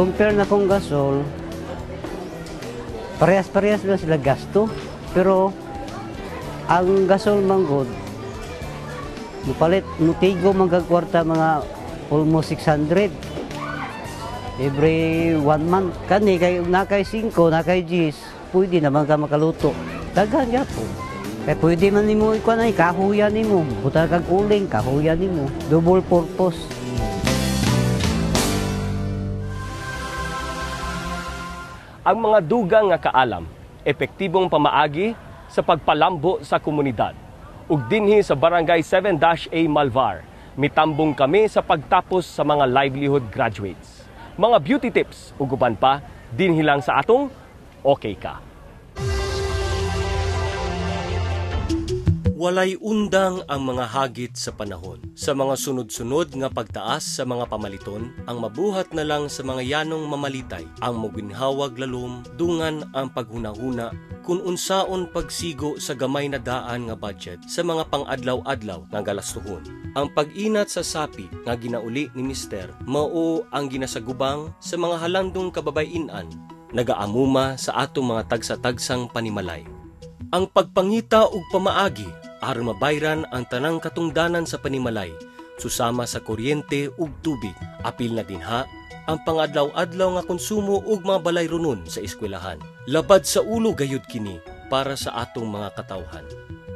compare na kung gasol, parehas-parehas na sila gasto. Pero ang gasol manggod, mupalit, mutigo magkakwarta mga almost 600. Every 1 month. Kani, kay nakay 5, nakay 10, pwede naman ka makaluto. Daghan ya po. Kaya pwede man nimo ikuan ay kahuyan nimo, buta kag uling kahuyan nimo. Double purpose. Ang mga dugang nga kaalam, epektibong pamaagi sa pagpalambo sa komunidad. Ug dinhi sa Barangay 7-A Malvar, mitambong kami sa pagtapos sa mga livelihood graduates. Mga beauty tips ug uban pa dinhi lang sa atong Okay Ka. Walay undang ang mga hagit sa panahon. Sa mga sunod-sunod nga pagtaas sa mga pamaliton, ang mabuhat na lang sa mga yanong mamalitay. Ang muginhawag lalom, dungan ang paghunahuna, kung unsaon pagsigo sa gamay na daan nga budget sa mga pang-adlaw-adlaw nga galastuhon. Ang pag-inat sa sapi nga ginauli ni Mister, mao ang ginasagubang sa mga halandong kababayinan, nagaamuma sa atong mga tagsa-tagsang panimalay. Ang pagpangita ug pamaagi aron mabayran ang tanang katungdanan sa panimalay, susama sa kuryente ug tubig. Apil na dinha ang pangadlaw-adlaw nga konsumo ug mga balay runon sa eskwelahan. Labad sa ulo gayud kini para sa atong mga katawhan.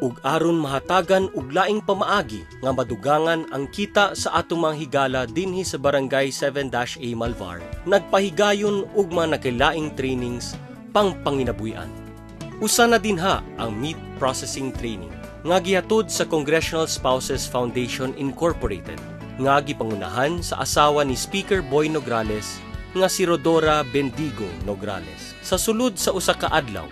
Ug aron mahatagan og laing pamaagi nga madugangan ang kita sa atong mga higala dinhi sa Barangay 7-A Malvar, nagpahigayon og mga nakilaing trainings pang panginabuhian. Usa na dinha ang meat processing training nga gihatod sa Congressional Spouses Foundation Incorporated, nga gipangunahan sa asawa ni Speaker Boy Nograles nga si Rodora Bendigo Nograles. Sa sulod sa usa ka adlaw,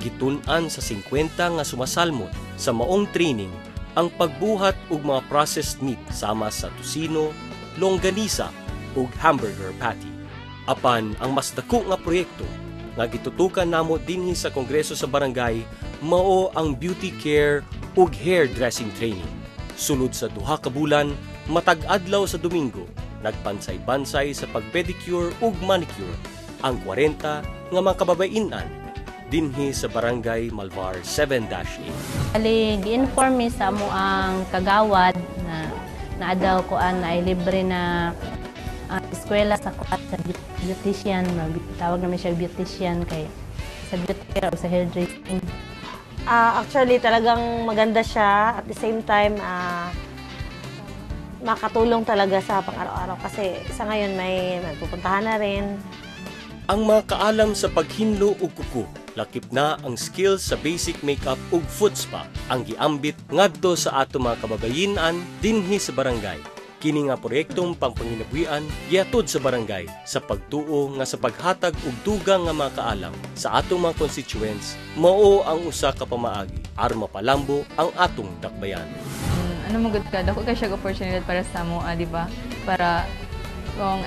gitun-an sa 50 nga sumasalmot sa maong training ang pagbuhat og mga processed meat sama sa tusino, longganisa ug hamburger patty. Apan ang mas dako nga proyekto nga gitutukan namo dinhi sa Kongreso sa Barangay mao ang beauty care ug hairdressing training. Sulod sa 2 ka bulan, matag adlaw sa Domingo, nagbansay-bansay sa pagpedicure ug manicure ang 40 nga mga kababayinan dinhi sa Barangay Malvar 7-A. Ali, gi-inform mi sa mo ang kagawad na naadaw ko na ay libre na eskwela sa kuat sa beautician, tawag namin siya beautician kay sa beauty care o sa hairdressing. Actually, talagang maganda siya. At the same time, makatulong talaga sa pang-araw-araw. Kasi sa ngayon, may pupuntahan na rin. Ang mga kaalam sa paghinlo ug kuko, lakip na ang skills sa basic makeup ug foot spa ang giambit ngadto sa ato mga kababayinan dinhi sa barangay. Kini nga proyektong pangpanginabuhian gihatod sa barangay sa pagtuo nga sa paghatag og dugang nga mga kaalam sa atong mga constituents, mao ang usa ka pamaagi aron mapalambo ang atong dakbayan. Ano magud ka dako kay siya opportunity para sa mo, di ba? Para kung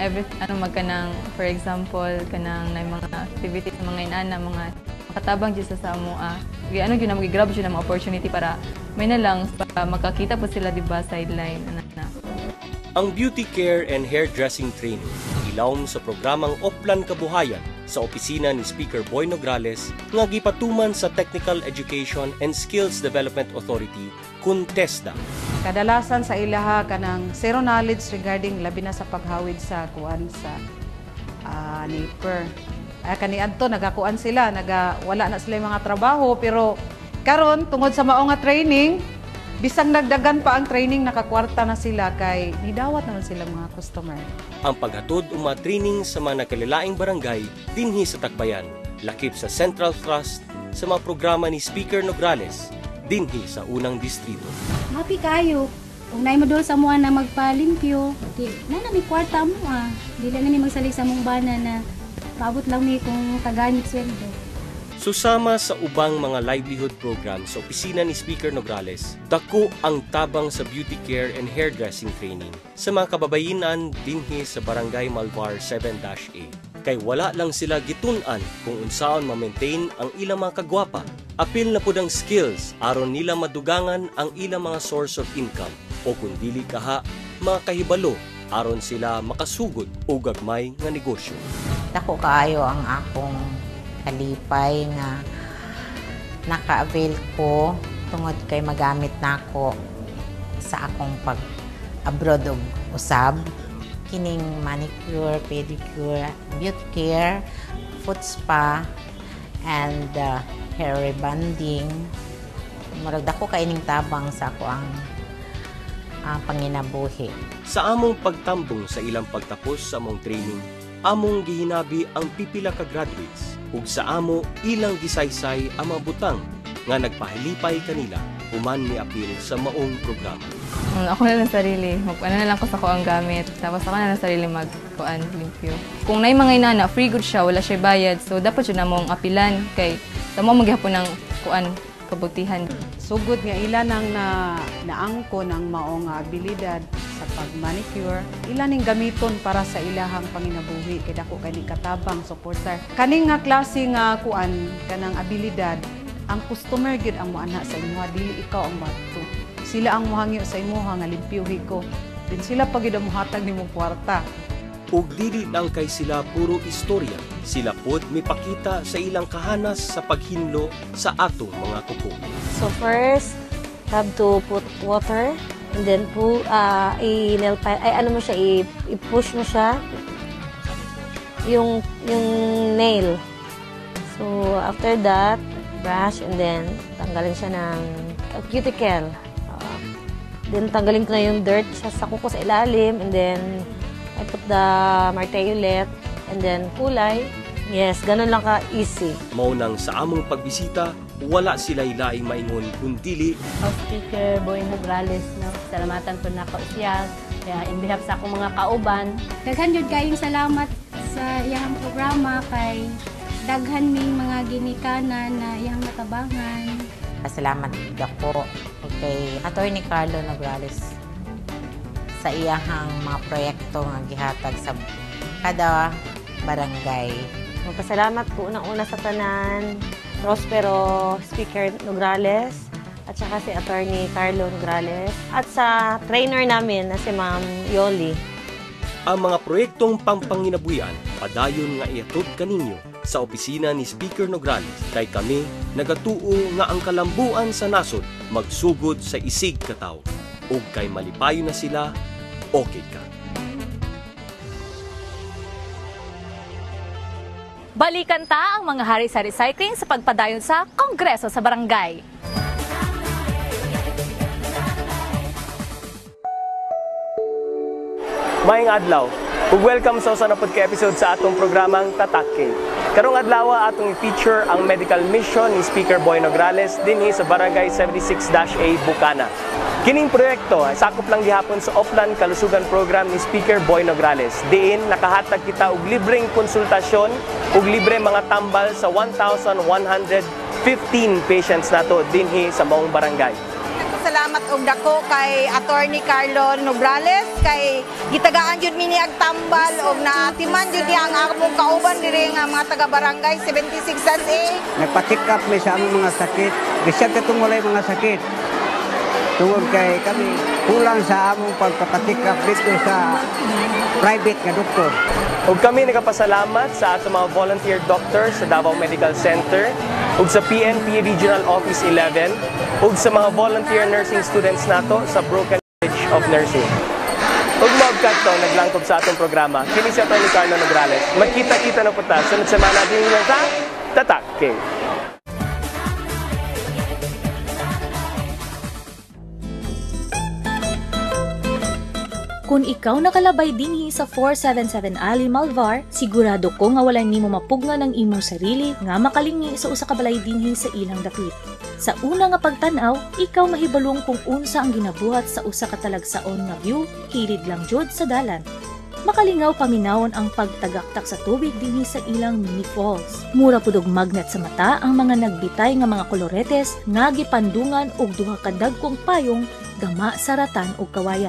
magkanang for example kanang na mga activities sa mga inana, mga makatabang jud sa mo gyud na mag-grab jud na mga opportunity para may na lang para makakita po sila, di ba, sideline na. Ang beauty care and hairdressing training ilawom sa programang Oplan Kabuhayan sa opisina ni Speaker Boy Nograles nga gipatuman sa Technical Education and Skills Development Authority kun TESDA. Kadalasan sa ilaha kanang zero knowledge regarding labi na sa paghawid sa kuan sa neighbor. Kaniadto nagakuan sila, wala na sila mga trabaho, pero karon tungod sa mao nga training, bisang nagdagan pa ang training, nakakwarta na sila kay nidawat na sila mga customer. Ang paghatod og mga training sa mga nakalilaing barangay dinhi sa Tacbayan, lakip sa Central Trust sa mga programa ni Speaker Nograles dinhi sa unang distrito. Happy kayo. Kung naay modol sa mua na magpalimpyo, di na mi kwarta mo Dili na mi magsalig sa mong bana na paabot lang mi kung kaganit sweldo. Susama sa ubang mga livelihood programs sa opisina ni Speaker Nograles, dako ang tabang sa beauty care and hairdressing training sa mga kababayinan dinhi sa Barangay Malvar 7-A. Kay wala lang sila gitun-an kung unsaon ma-maintain ang ilang mga kagwapa. Apil na pud ang skills aron nila madugangan ang ilang mga source of income o kung dili kaha, mga kahibalo aron sila makasugod og gagmay nga negosyo. Dako kaayo ang akong kalipay nga naka-avail ko tungod kay magamit nako sa akong pag-abroad og usab. Kining manicure, pedicure, beauty care, foot spa, and hair rebonding. Murag dako kay ning tabang sa ako ang panginabuhi. Sa among pagtambong sa ilang pagtapos sa among training, among gihinabi ang pipila ka graduates ug sa amo ilang gisaysay ang mga butang nga nagpahilipay kanila human ni apil sa maong programa. Ako na lang sarili, ano na lang ko sa ko ang gamit, tapos ako na lang sarili magkuan limpyo. Kung naay mga inana, free good siya, wala siya bayad, so dapat yun na mong apilan kay tamo magyapon ng kuan kabutihan. Sugod nga ila nang naangko ng maong abilidad sa pag-manicure, ila ning gamiton para sa ilahang panginabuhi kay dako kay katabang suportar. Kaning nga klase nga kuan kanang abilidad, ang customer gyud ang moana sa imo, dili ikaw ang madto. Sila ang mohangyo sa imo nga limpyuhi ko. Din sila pag gyud mohatag nimong kwarta. Ug dili lang kay sila puro istorya, sila pod mipakita sa ilang kahanas sa paghinlo sa atong mga kuko. So first, have to put water and then i-push mo siya yung nail. So after that, brush and then tanggalin siya ng cuticle. Then tanggalin ko na yung dirt sa kuko sa ilalim and then I put the martillo ulit and then kulay. Yes, ganun lang ka-easy. Maunang sa among pagbisita, wala sila ilaing maingon kundili House Speaker Boy Nograles, no? Salamatan po na ako siya. Kaya in behalf sa akong mga kauban. Daghan jud kayong salamat sa iyang programa kay daghan ning mga ginikanan na iyang natabangan. Pasalamat ako kay Attorney Carlo Nograles sa iyahang mga proyekto nga gihatag sa kada barangay. Magpasalamat po unang-una sa tanan, Prospero Speaker Nograles, at saka si Attorney Carlo Nograles, at sa trainer namin na si Ma'am Yoli. ang mga proyektong pampanginabuhian padayon nga iatod kaninyo sa opisina ni Speaker Nograles kay kami nagatuo nga ang kalambuan sa nasod magsugod sa isig katawo ug kay malipayo na sila okay ka. Balikan ta ang mga hari sa recycling sa pagpadayon sa Kongreso sa Barangay. Maayong adlaw, ug welcome sa usa na pod ka episode sa atong programang Tatak K. Karong adlaw atong i-feature ang medical mission ni Speaker Boy Nograles dinhi sa Barangay 76-A Bukana. Kining proyekto ay sakop lang gihapon sa Offline Kalusugan Program ni Speaker Boy Nograles. Diin nakahatag kita og libreng konsultasyon ug libre mga tambal sa 1,115 patients nato dinhi sa maong barangay. Salamat og dako kay Attorney Carlo Nograles kay gitagaan jud mi niag tambal og naatiman jud niya ang akong kauban diri nga mga taga barangay 76A. Nagpa-check up mi sa among mga sakit. Bisan katong walay mga sakit. Tungod kay kami kulang sa among pagpapacheck up dito sa private nga doktor. Ug kami nagapasalamat sa ato mga volunteer doctors sa Davao Medical Center ug sa PNP Regional Office 11 ug sa mga volunteer nursing students nato sa Broken College of Nursing. Ug magkat to naglangkob sa atong programa kini si Atty. Carlo Nograles. Magkita-kita na po ta sunod semana din sa Tatak K. Kung ikaw nakalabay dinhi sa 477 Alley Malvar, sigurado ko nga wala nimo mapugna ng imong sarili nga makalingi sa usa ka balay dinhi sa ilang dapit. Sa una nga pagtan-aw, ikaw mahibalong kung unsa ang ginabuhat sa usa ka talagsaon nga view, kilid lang jud sa dalan. Makalingaw paminawon ang pagtagaktak sa tubig dinhi sa ilang mini falls. Mura pud og magnet sa mata ang mga nagbitay nga mga koloretes nga gipandungan og duha ka dagkong payong gama sa ratan ug kawayan.